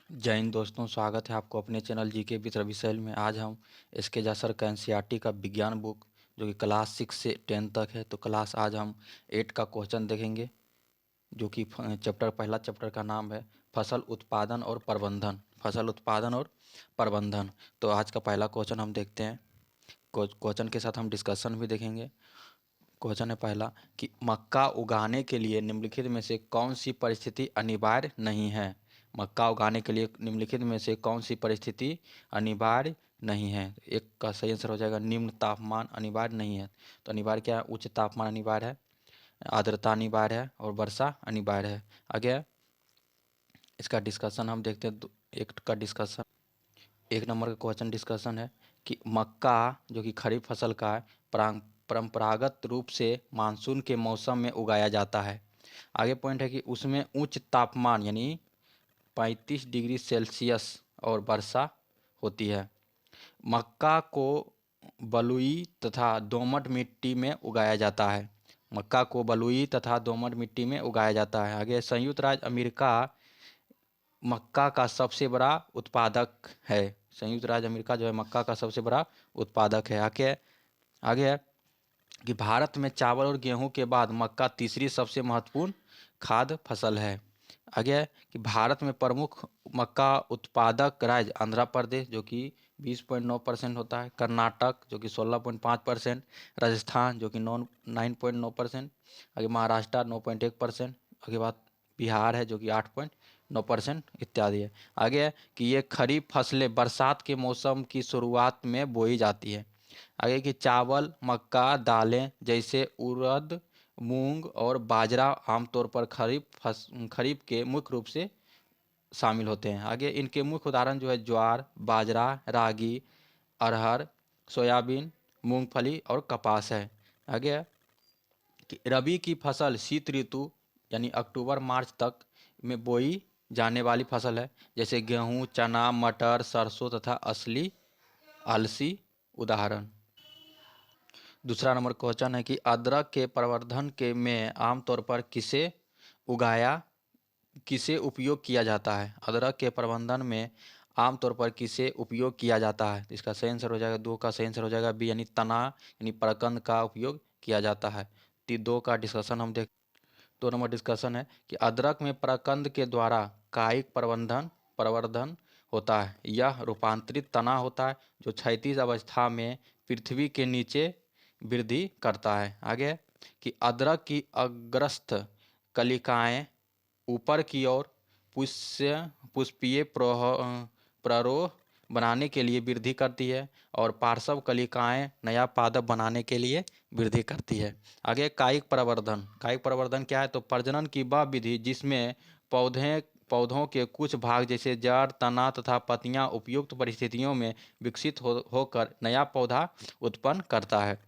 जय हिंद दोस्तों, स्वागत है आपको अपने चैनल जीके विद रवि सैल में। आज हम एसके जासर का एनसीईआरटी का विज्ञान बुक जो कि क्लास 6 से 10 तक है, तो क्लास आज हम 8 का क्वेश्चन देखेंगे जो कि पहला चैप्टर का नाम है फसल उत्पादन और प्रबंधन। फसल उत्पादन और प्रबंधन। तो आज का पहला क्वेश्चन हम देखते हैं। क्वेश्चन के साथ हम डिस्कशन भी देखेंगे। क्वेश्चन है पहला कि मक्का उगाने के लिए निम्नलिखित में से कौन सी परिस्थिति अनिवार्य नहीं है। मक्का उगाने के लिए निम्नलिखित में से कौन सी परिस्थिति अनिवार्य नहीं है। एक का सही आंसर हो जाएगा निम्न तापमान अनिवार्य नहीं है। तो अनिवार्य क्या है? उच्च तापमान अनिवार्य है, आर्द्रता अनिवार्य है और वर्षा अनिवार्य है। आगे इसका डिस्कशन हम देखते हैं। एक का डिस्कशन, एक नंबर का क्वेश्चन डिस्कशन है कि मक्का जो कि खरीफ फसल का है, परंपरागत रूप से मानसून के मौसम में उगाया जाता है। आगे पॉइंट है कि उसमें उच्च तापमान यानी 35 डिग्री सेल्सियस और वर्षा होती है। मक्का को बलुई तथा दोमट मिट्टी में उगाया जाता है। मक्का को बलुई तथा दोमट मिट्टी में उगाया जाता है। आगे संयुक्त राज्य अमेरिका मक्का का सबसे बड़ा उत्पादक है। संयुक्त राज्य अमेरिका जो है मक्का का सबसे बड़ा उत्पादक है। आगे आगे है कि भारत में चावल और गेहूं के बाद मक्का तीसरी सबसे महत्वपूर्ण खाद्य फसल है। आगे है कि भारत में प्रमुख मक्का उत्पादक राज्य आंध्र प्रदेश जो कि 20.9% होता है, कर्नाटक जो कि 16.5%, राजस्थान जो कि 9.9%, आगे महाराष्ट्र 9.1%, आगे बाद बिहार है जो कि 8.9% इत्यादि है। आगे है कि ये खरीफ फसलें बरसात के मौसम की शुरुआत में बोई जाती है। आगे कि चावल, मक्का, दालें जैसे उड़द, मूंग और बाजरा आमतौर पर खरीफ के मुख्य रूप से शामिल होते हैं। आगे इनके मुख्य उदाहरण जो है ज्वार, बाजरा, रागी, अरहर, सोयाबीन, मूंगफली और कपास है। आगे है कि रबी की फसल शीत ऋतु यानी अक्टूबर मार्च तक में बोई जाने वाली फसल है, जैसे गेहूं, चना, मटर, सरसों तथा असली अलसी उदाहरण। दूसरा नंबर क्वेश्चन है कि अदरक के प्रवर्धन के में आमतौर पर उगाया किसे उपयोग किया जाता है। अदरक के प्रबंधन में आमतौर पर किसे उपयोग किया जाता है। इसका सही आंसर हो जाएगा, दो का सही आंसर हो जाएगा बी यानी तना यानी प्रकंद का उपयोग किया जाता है। दो का डिस्कशन हम देख, दो नंबर डिस्कशन है कि अदरक में प्रकंद के द्वारा कायिक प्रवर्धन होता है। यह रूपांतरित तना होता है जो क्षैतिज अवस्था में पृथ्वी के नीचे वृद्धि करता है। आगे कि अदरक की अग्रस्थ कलिकाएं ऊपर की ओर पुष्पीय प्ररोह बनाने के लिए वृद्धि करती है और पार्श्व कलिकाएं नया पादप बनाने के लिए वृद्धि करती है। आगे कायिक प्रवर्धन क्या है? तो प्रजनन की वह विधि जिसमें पौधों के कुछ भाग जैसे जड़, तना तथा पत्तियां उपयुक्त परिस्थितियों में विकसित होकर नया पौधा उत्पन्न करता है।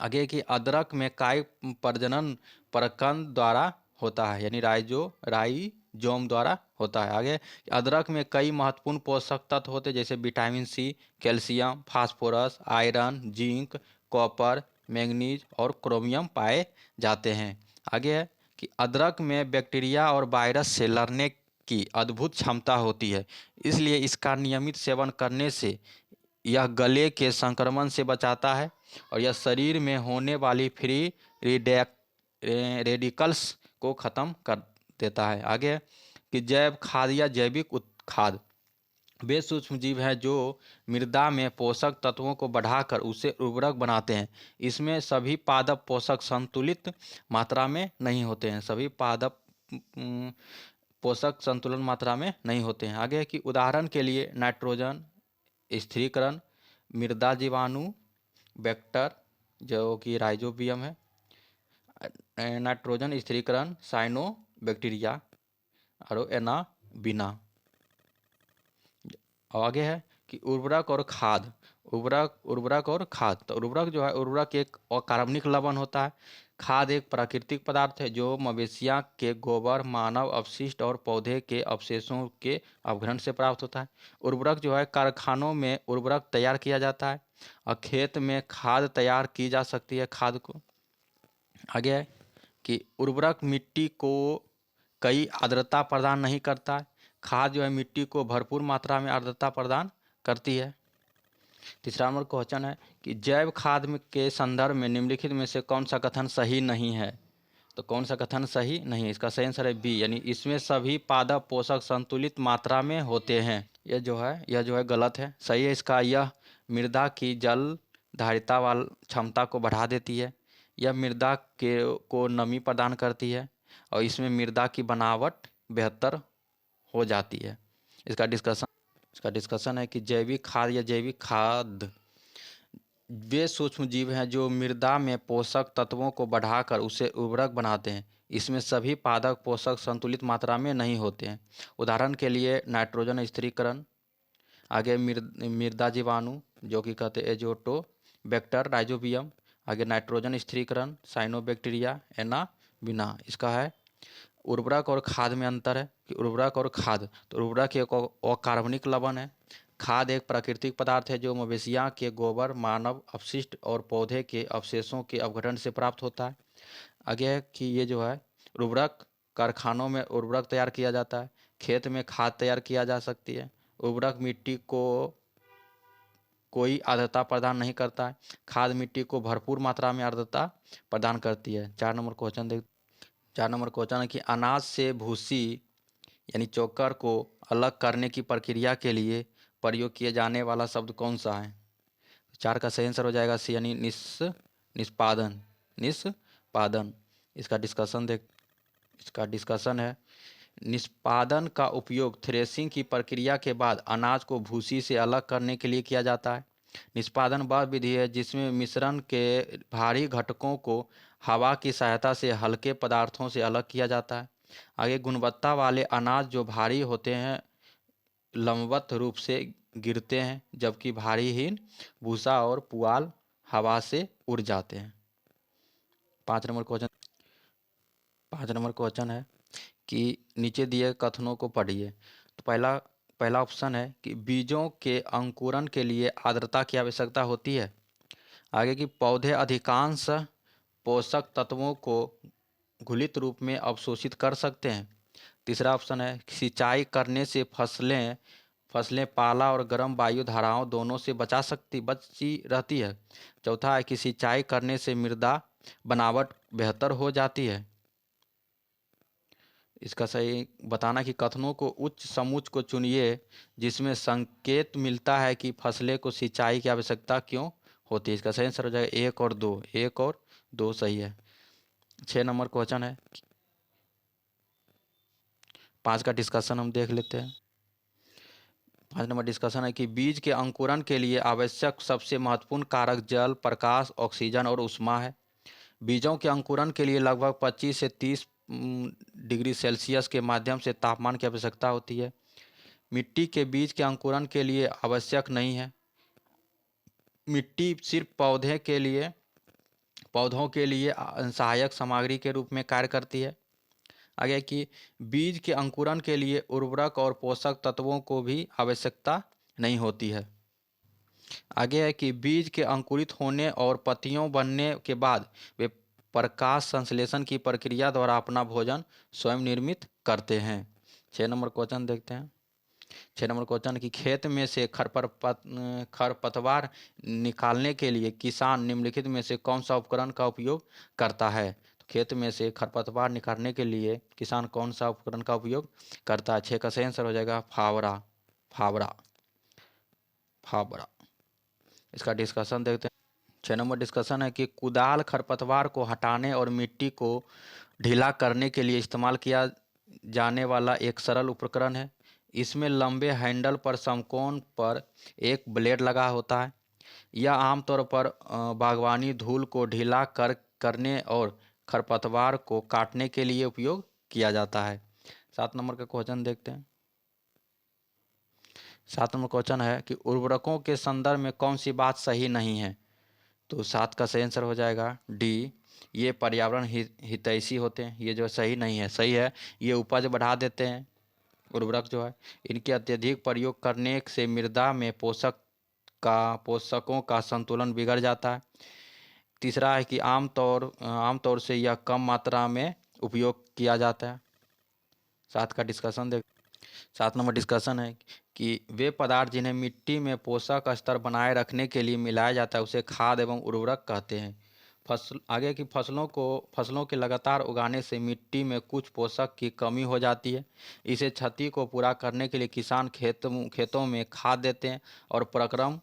आगे कि अदरक में कायिक प्रजनन प्रकंद द्वारा होता है यानी राइजोम द्वारा होता है। आगे अदरक में कई महत्वपूर्ण पोषक तत्व होते हैं जैसे vitamin C, calcium, phosphorus, iron, zinc, copper, manganese और क्रोमियम पाए जाते हैं। आगे है कि अदरक में बैक्टीरिया और वायरस से लड़ने की अद्भुत क्षमता होती है, इसलिए इसका नियमित सेवन करने से यह गले के संक्रमण से बचाता है और यह शरीर में होने वाली फ्री रेडिकल्स को ख़त्म कर देता है। आगे कि जैव खाद या जैविक खाद वे सूक्ष्म जीव हैं जो मृदा में पोषक तत्वों को बढ़ाकर उसे उर्वरक बनाते हैं। इसमें सभी पादप पोषक संतुलित मात्रा में नहीं होते हैं। सभी पादप पोषक संतुलन मात्रा में नहीं होते हैं। आगे कि उदाहरण के लिए नाइट्रोजन स्थिरीकरण, मृदा जीवाणु, वेक्टर जो कि राइजोबियम है, नाइट्रोजन स्थिरीकरण, साइनो बैक्टीरिया और एनाबिना। और आगे है कि उर्वरक और खाद। तो उर्वरक जो है, उर्वरक एक अकार्बनिक लवण होता है। खाद एक प्राकृतिक पदार्थ है जो मवेशियां के गोबर, मानव अपशिष्ट और पौधे के अवशेषों के अपघटन से प्राप्त होता है। उर्वरक जो है कारखानों में उर्वरक तैयार किया जाता है और खेत में खाद तैयार की जा सकती है खाद को। आगे है कि उर्वरक मिट्टी को कई आर्द्रता प्रदान नहीं करता है। खाद जो है मिट्टी को भरपूर मात्रा में आर्द्रता प्रदान करती है। तीसरा नंबर क्वेश्चन है कि जैव खाद के संदर्भ में निम्नलिखित में से कौन सा कथन सही नहीं है। तो कौन सा कथन सही नहीं है? इसका सही आंसर है बी, यानी इसमें सभी पादप पोषक संतुलित मात्रा में होते हैं। यह जो है गलत है। सही है इसका, यह मृदा की जल धारिता वाल क्षमता को बढ़ा देती है। यह मृदा के को नमी प्रदान करती है और इसमें मृदा की बनावट बेहतर हो जाती है। इसका डिस्कशन है कि जैविक खाद या जैविक खाद वे सूक्ष्म जीव हैं जो मृदा में पोषक तत्वों को बढ़ाकर उसे उर्वरक बनाते हैं। इसमें सभी पादप पोषक संतुलित मात्रा में नहीं होते हैं। उदाहरण के लिए नाइट्रोजन स्थिरीकरण, आगे मृदा जीवाणु जो कि कहते हैं एजोटो बैक्टर राइजोबियम, आगे नाइट्रोजन स्थिरीकरण साइनोबैक्टीरिया एनाबिना। इसका है उर्वरक और खाद में अंतर है कि उर्वरक और खाद, तो उर्वरक एक अकार्बनिक लवण है। खाद एक प्राकृतिक पदार्थ है जो मवेशियाँ के गोबर, मानव अपशिष्ट और पौधे के अवशेषों के अपघटन से प्राप्त होता है। आगे है कि ये जो है उर्वरक, कारखानों में उर्वरक तैयार किया जाता है, खेत में खाद तैयार किया जा सकती है। उर्वरक मिट्टी को कोई आर्द्रता प्रदान नहीं करता है, खाद मिट्टी को भरपूर मात्रा में आर्द्रता प्रदान करती है। 4 नंबर क्वेश्चन है कि अनाज से भूसी यानी चोकर को अलग करने की प्रक्रिया के लिए प्रयोग किए जाने वाला शब्द कौन सा है? 4 का सही आंसर हो जाएगा सी, यानी निष्पादन। इसका डिस्कशन है निष्पादन का उपयोग थ्रेसिंग की प्रक्रिया के बाद अनाज को भूसी से अलग करने के लिए किया जाता है। निष्पादन वह विधि है जिसमें मिश्रण के भारी घटकों को हवा की सहायता से हल्के पदार्थों से अलग किया जाता है। आगे गुणवत्ता वाले अनाज जो भारी होते हैं लंबवत रूप से गिरते हैं, जबकि भारीहीन भूसा और पुआल हवा से उड़ जाते हैं। 5 नंबर क्वेश्चन है कि नीचे दिए कथनों को पढ़िए। तो पहला ऑप्शन है कि बीजों के अंकुरण के लिए आर्द्रता की आवश्यकता होती है। आगे की पौधे अधिकांश पोषक तत्वों को घुलित रूप में अवशोषित कर सकते हैं। तीसरा ऑप्शन है सिंचाई करने से फसलें पाला और गर्म वायु धाराओं दोनों से बची रहती है। चौथा है कि सिंचाई करने से मृदा बनावट बेहतर हो जाती है। इसका सही बताना कि कथनों को उच्च समूच को चुनिए जिसमें संकेत मिलता है कि फसलें को सिंचाई की आवश्यकता क्यों होती है। इसका सही आंसर हो जाएगा 1 और 2 सही है। 6 नंबर क्वेश्चन है, 5 का डिस्कशन हम देख लेते हैं। 5 नंबर डिस्कशन है कि बीज के अंकुरण के लिए आवश्यक सबसे महत्वपूर्ण कारक जल, प्रकाश, ऑक्सीजन और ऊष्मा है। बीजों के अंकुरण के लिए लगभग 25 से 30 डिग्री सेल्सियस के माध्यम से तापमान की आवश्यकता होती है। मिट्टी के बीज के अंकुरण के लिए आवश्यक नहीं है। मिट्टी सिर्फ पौधों के लिए सहायक सामग्री के रूप में कार्य करती है। आगे कि बीज के अंकुरण के लिए उर्वरक और पोषक तत्वों को भी आवश्यकता नहीं होती है। आगे है कि बीज के अंकुरित होने और पत्तियों बनने के बाद वे प्रकाश संश्लेषण की प्रक्रिया द्वारा अपना भोजन स्वयं निर्मित करते हैं। 6 नंबर क्वेश्चन देखते हैं। 6 नंबर क्वेश्चन कि खेत में से खरपतवार निकालने के लिए किसान निम्नलिखित में से कौन सा उपकरण का उपयोग करता है? तो खेत में से खरपतवार निकालने के लिए किसान कौन सा उपकरण का उपयोग करता है? 6 का सही आंसर हो जाएगा फावड़ा। इसका डिस्कशन देखते हैं। 6 नंबर डिस्कशन है कि कुदाल खरपतवार को हटाने और मिट्टी को ढीला करने के लिए इस्तेमाल किया जाने वाला एक सरल उपकरण है। इसमें लंबे हैंडल पर समकोण पर एक ब्लेड लगा होता है। यह आमतौर पर बागवानी धूल को ढीला करने और खरपतवार को काटने के लिए उपयोग किया जाता है। 7 नंबर का क्वेश्चन देखते हैं। 7 नंबर क्वेश्चन है कि उर्वरकों के संदर्भ में कौन सी बात सही नहीं है? तो 7 का सही आंसर हो जाएगा डी, ये पर्यावरण हितैषी होते हैं। ये जो सही नहीं है, सही है ये उपज बढ़ा देते हैं। उर्वरक जो है इनके अत्यधिक प्रयोग करने से मृदा में पोषकों का संतुलन बिगड़ जाता है। तीसरा है कि आमतौर से यह कम मात्रा में उपयोग किया जाता है। 7 का डिस्कशन देख 7 नंबर डिस्कशन है कि वे पदार्थ जिन्हें मिट्टी में पोषक स्तर बनाए रखने के लिए मिलाया जाता है उसे खाद एवं उर्वरक कहते हैं। आगे की फसलों के लगातार उगाने से मिट्टी में कुछ पोषक की कमी हो जाती है। इसे क्षति को पूरा करने के लिए किसान खेतों में खाद देते हैं और प्रक्रम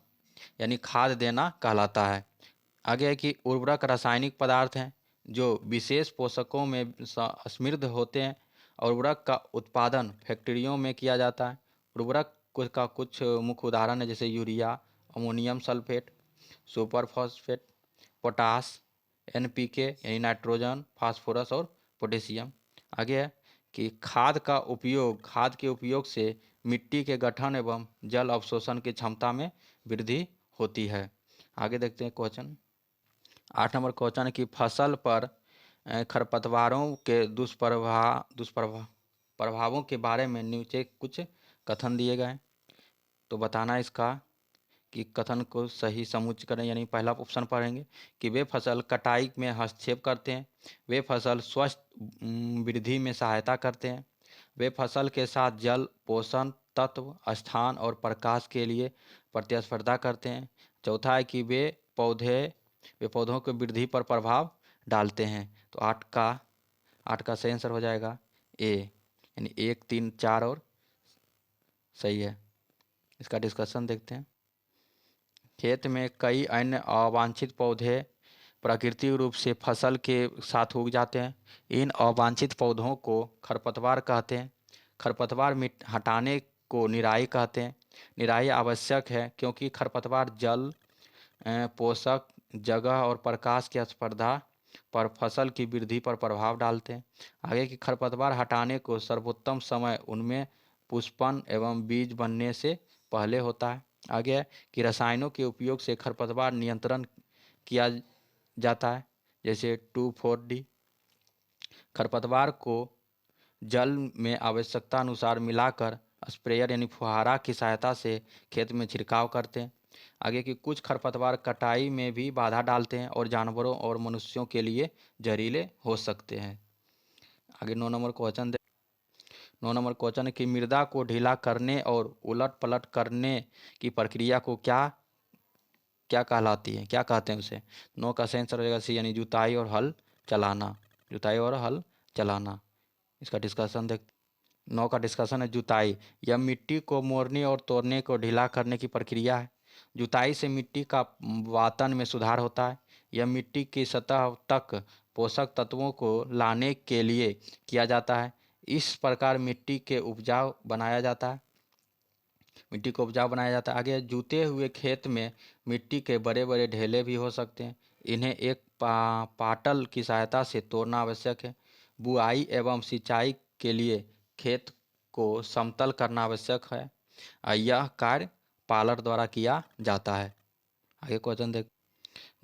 यानी खाद देना कहलाता है। आगे है कि उर्वरक रासायनिक पदार्थ हैं जो विशेष पोषकों में समृद्ध होते हैं और उर्वरक का उत्पादन फैक्ट्रियों में किया जाता है। उर्वरक का कुछ मुख्य उदाहरण है जैसे urea, ammonium sulphate, super phosphate, potash, NPK यानी नाइट्रोजन, फास्फोरस और पोटेशियम। आगे है कि खाद के उपयोग से मिट्टी के गठन एवं जल अवशोषण की क्षमता में वृद्धि होती है। आगे देखते हैं क्वेश्चन 8 नंबर क्वेश्चन है कि फसल पर खरपतवारों के दुष्प्रभावों के बारे में नीचे कुछ कथन दिए गए हैं। तो बताना इसका कि कथन को सही समुच्चय करें। यानी पहला ऑप्शन पढ़ेंगे कि वे फसल कटाई में हस्तक्षेप करते हैं, वे फसल स्वस्थ वृद्धि में सहायता करते हैं, वे फसल के साथ जल, पोषण तत्व, स्थान और प्रकाश के लिए प्रतिस्पर्धा करते हैं। चौथा है कि वे पौधों की वृद्धि पर प्रभाव डालते हैं। तो 8 का सही आंसर हो जाएगा ए, यानी 1, 3, 4 और सही है। इसका डिस्कशन देखते हैं। खेत में कई अन्य अवांछित पौधे प्राकृतिक रूप से फसल के साथ उग जाते हैं। इन अवांछित पौधों को खरपतवार कहते हैं। खरपतवार हटाने को निराई कहते हैं। निराई आवश्यक है क्योंकि खरपतवार जल, पोषक, जगह और प्रकाश की स्पर्धा पर फसल की वृद्धि पर प्रभाव डालते हैं। आगे की खरपतवार हटाने को सर्वोत्तम समय उनमें पुष्पन एवं बीज बनने से पहले होता है। आगे है कि रसायनों के उपयोग से खरपतवार नियंत्रण किया जाता है जैसे 2,4-D। खरपतवार को जल में आवश्यकता अनुसार मिलाकर स्प्रेयर यानी फुहारा की सहायता से खेत में छिड़काव करते हैं। आगे की कुछ खरपतवार कटाई में भी बाधा डालते हैं और जानवरों और मनुष्यों के लिए जहरीले हो सकते हैं। आगे 9 नंबर क्वेश्चन है कि मृदा को ढीला करने और उलट पलट करने की प्रक्रिया को क्या क्या कहलाती है, क्या कहते हैं उसे। 9 का सही आंसर हो जाएगा सी, यानी जुताई और हल चलाना। इसका डिस्कशन देख 9 का डिस्कशन है जुताई। यह मिट्टी को मोड़ने और तोड़ने को ढीला करने की प्रक्रिया है। जुताई से मिट्टी का वातन में सुधार होता है। यह मिट्टी की सतह तक पोषक तत्वों को लाने के लिए किया जाता है। इस प्रकार मिट्टी को उपजाऊ बनाया जाता है। आगे जुते हुए खेत में मिट्टी के बड़े बड़े ढेले भी हो सकते हैं। इन्हें एक पाटल की सहायता से तोड़ना आवश्यक है। बुआई एवं सिंचाई के लिए खेत को समतल करना आवश्यक है। यह कार्य पालर द्वारा किया जाता है। आगे क्वेश्चन देख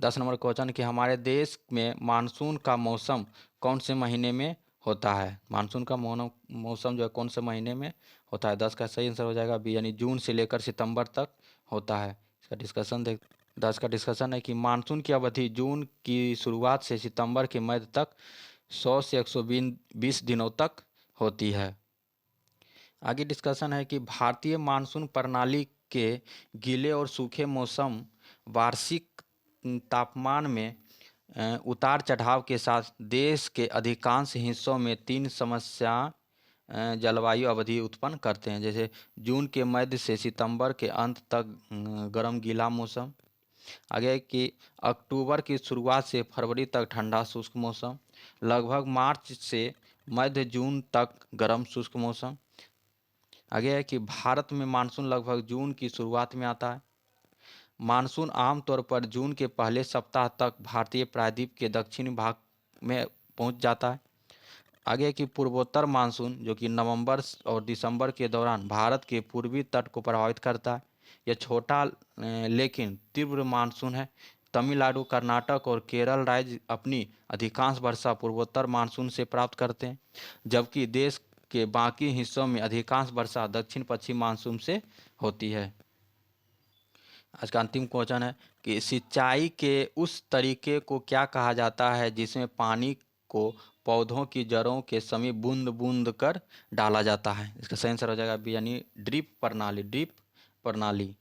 10 नंबर क्वेश्चन कि हमारे देश में मानसून का मौसम कौन से महीने में होता है। मानसून का मौसम जो है कौन से महीने में होता है। 10 का सही आंसर हो जाएगा बी, यानी जून से लेकर सितंबर तक होता है। इसका डिस्कशन देख 10 का डिस्कशन है कि मानसून की अवधि जून की शुरुआत से सितंबर के मध्य तक 100 से 120 दिनों तक होती है। आगे डिस्कशन है कि भारतीय मानसून प्रणाली के गीले और सूखे मौसम वार्षिक तापमान में उतार चढ़ाव के साथ देश के अधिकांश हिस्सों में 3 समस्या जलवायु अवधि उत्पन्न करते हैं। जैसे जून के मध्य से सितंबर के अंत तक गर्म गीला मौसम। आगे कि अक्टूबर की शुरुआत से फरवरी तक ठंडा शुष्क मौसम। लगभग मार्च से मध्य जून तक गर्म शुष्क मौसम। आगे है कि भारत में मानसून लगभग जून की शुरुआत में आता है। मानसून आमतौर पर जून के पहले सप्ताह तक भारतीय प्रायद्वीप के दक्षिणी भाग में पहुंच जाता है। आगे की पूर्वोत्तर मानसून जो कि नवंबर और दिसंबर के दौरान भारत के पूर्वी तट को प्रभावित करता है। यह छोटा लेकिन तीव्र मानसून है। तमिलनाडु, कर्नाटक और केरल राज्य अपनी अधिकांश वर्षा पूर्वोत्तर मानसून से प्राप्त करते हैं, जबकि देश के बाकी हिस्सों में अधिकांश वर्षा दक्षिण पश्चिम मानसून से होती है। आज का अंतिम क्वेश्चन है कि सिंचाई के उस तरीके को क्या कहा जाता है जिसमें पानी को पौधों की जड़ों के समीप बूंद बूंद कर डाला जाता है। इसका सही आंसर हो जाएगा बी, यानी ड्रिप प्रणाली। ड्रिप प्रणाली।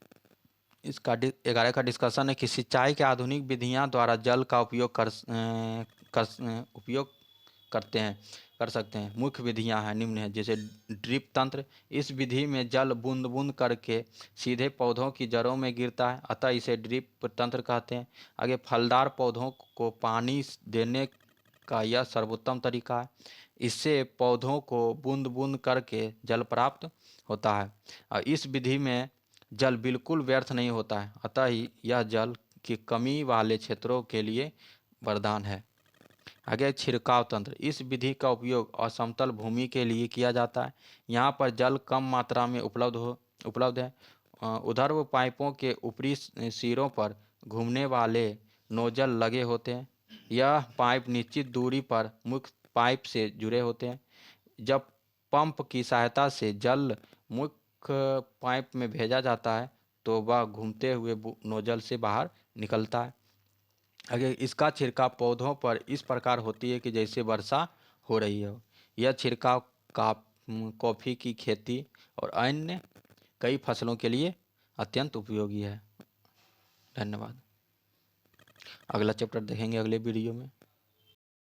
इसका 11 का डिस्कशन है कि सिंचाई के आधुनिक विधियां द्वारा जल का उपयोग उपयोग करते हैं कर सकते हैं। मुख्य विधियां हैं निम्न है, जैसे ड्रिप तंत्र। इस विधि में जल बूंद बूंद करके सीधे पौधों की जड़ों में गिरता है, अतः इसे ड्रिप तंत्र कहते हैं। आगे, फलदार पौधों को पानी देने का यह सर्वोत्तम तरीका है। इससे पौधों को बूंद बूंद करके जल प्राप्त होता है और इस विधि में जल बिल्कुल व्यर्थ नहीं होता है, अतः यह जल की कमी वाले क्षेत्रों के लिए वरदान है। आगे, छिड़काव तंत्र। इस विधि का उपयोग असमतल भूमि के लिए किया जाता है। यहाँ पर जल कम मात्रा में उपलब्ध है। उधर पाइपों के ऊपरी सिरों पर घूमने वाले नोजल लगे होते हैं। यह पाइप निश्चित दूरी पर मुख्य पाइप से जुड़े होते हैं। जब पंप की सहायता से जल मुख्य पाइप में भेजा जाता है तो वह घूमते हुए नोजल से बाहर निकलता है। आगे, इसका छिड़काव पौधों पर इस प्रकार होती है कि जैसे वर्षा हो रही हो। यह छिड़काव कॉफ़ी की खेती और अन्य कई फसलों के लिए अत्यंत उपयोगी है। धन्यवाद। अगला चैप्टर देखेंगे अगले वीडियो में।